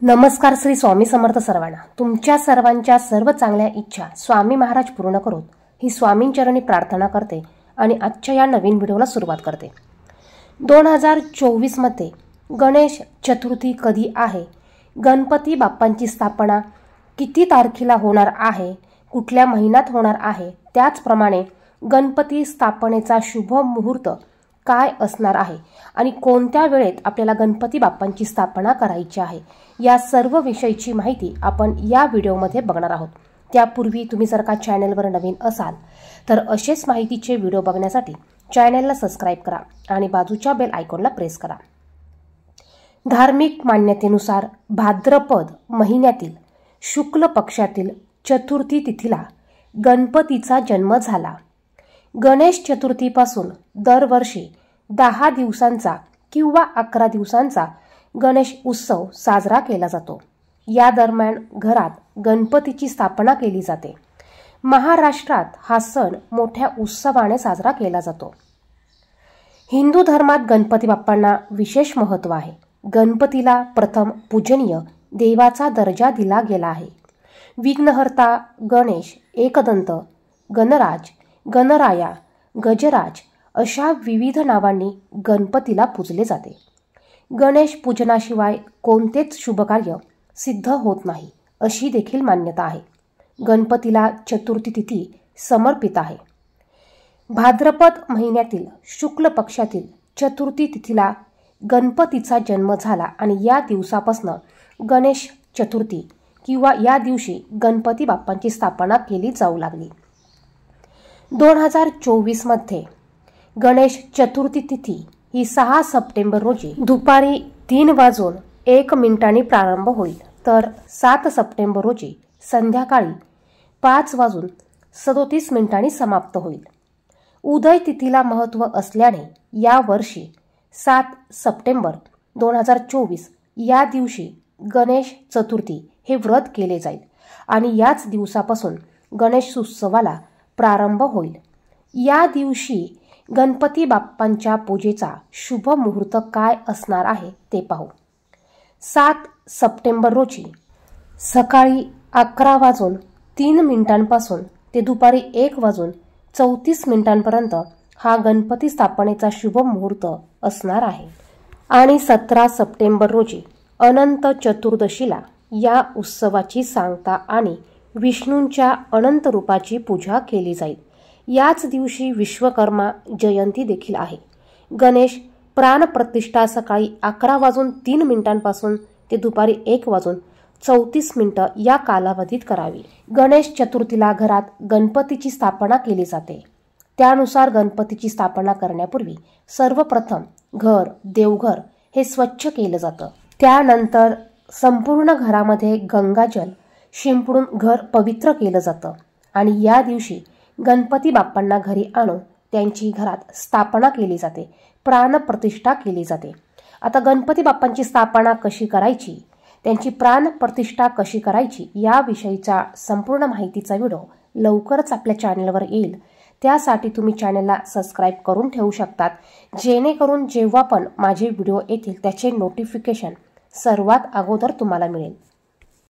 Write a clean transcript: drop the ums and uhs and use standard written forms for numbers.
नमस्कार. श्री स्वामी समर्थ सर्वांना. तुमच्या सर्वांच्या सर्व चांगल्या इच्छा स्वामी महाराज पूर्ण करोत ही स्वामींचरणी प्रार्थना करते आणि आजच्या या नवीन व्हिडिओला सुरुवात करते. 2024 मध्ये गणेश चतुर्थी कधी आहे, गणपती बाप्पांची स्थापना किती तारखेला होणार आहे, कुठल्या महिन्यात होणार आहे, त्याचप्रमाणे गणपती स्थापनेचा शुभ मुहूर्त काय असणार आहे आणि कोणत्या वेळेत आपल्याला गणपती बाप्पांची स्थापना करायची आहे, या सर्व विषयीची माहिती आपण या व्हिडिओमध्ये बघणार आहोत. त्यापूर्वी तुम्ही जर का चॅनलवर नवीन असाल तर असेच माहितीचे व्हिडिओ बघण्यासाठी चॅनलला सबस्क्राइब करा आणि बाजूच्या बेल आयकॉनला प्रेस करा. धार्मिक मान्यतेनुसार भाद्रपद महिन्यातील शुक्ल पक्षातील चतुर्थी तिथीला गणपतीचा जन्म झाला. गणेश चतुर्थीपासून दरवर्षी 10 दिवसांचा किंवा 11 दिवसांचा गणेश उत्सव साजरा केला जातो. या दरम्यान घरात गणपतीची स्थापना केली जाते. महाराष्ट्रात हा सण मोठ्या उत्सवाने साजरा केला जातो. हिंदू धर्मात गणपती बाप्पांना विशेष महत्त्व आहे. गणपतीला प्रथम पूजनीय देवाचा दर्जा दिला गेला आहे. विघ्नहर्ता गणेश, एकदंत, गणराज, गणराया, गजराज अशा विविध नावांनी गणपतीला पूजले जाते. गणेश पूजनाशिवाय कोणतेच शुभकार्य सिद्ध होत नाही अशी देखील मान्यता आहे. गणपतीला चतुर्थी तिथी समर्पित आहे. भाद्रपद महिन्यातील शुक्ल पक्षातील चतुर्थी तिथीला गणपतीचा जन्म झाला आणि या दिवसापासून गणेश चतुर्थी किंवा या दिवशी गणपती बाप्पांची स्थापना केली जाऊ लागली. 2024 मध्ये गणेश चतुर्थी तिथी ही 6 सप्टेंबर रोजी दुपारी 3:01 प्रारंभ होईल, तर 7 सप्टेंबर रोजी संध्याकाळी 5:37 समाप्त होईल. उदय तिथीला महत्त्व असल्याने या वर्षी 7 सप्टेंबर 2024 या दिवशी गणेश चतुर्थी हे व्रत केले जाईल आणि याच दिवसापासून गणेश उत्सवाला प्रारंभ होईल. या दिवशी गणपती बाप्पांच्या पूजेचा शुभ मुहूर्त काय असणार आहे ते पाहू. 7 सप्टेंबर रोजी सकाळी 11:03 पासून ते दुपारी 1:34 पर्यंत हा गणपती स्थापनेचा शुभ मुहूर्त असणार आहे. आणि 17 सप्टेंबर रोजी अनंत चतुर्दशीला या उत्सवाची सांगता आणि विष्णूंच्या अनंत रूपाची पूजा केली जाईल. याच दिवशी विश्वकर्मा जयंती देखील आहे. गणेश प्राणप्रतिष्ठा सकाळी 11:03 पासून ते दुपारी 1:34 या कालावधीत करावी. गणेश चतुर्थीला घरात गणपतीची स्थापना केली जाते. त्यानुसार गणपतीची स्थापना करण्यापूर्वी सर्वप्रथम घर, देवघर हे स्वच्छ केलं जातं. त्यानंतर संपूर्ण घरामध्ये गंगाजल शिंपडून घर पवित्र केलं जातं आणि या दिवशी गणपती बाप्पांना घरी आणून त्यांची घरात स्थापना केली जाते, प्राणप्रतिष्ठा केली जाते. आता गणपती बाप्पांची स्थापना कशी करायची, त्यांची प्राणप्रतिष्ठा कशी करायची याविषयीचा संपूर्ण माहितीचा व्हिडिओ लवकरच आपल्या चॅनलवर येईल. त्यासाठी तुम्ही चॅनलला सबस्क्राइब करून ठेवू शकतात, जेणेकरून जेव्हा पण माझे व्हिडिओ येतील त्याचे नोटिफिकेशन सर्वात अगोदर तुम्हाला मिळेल.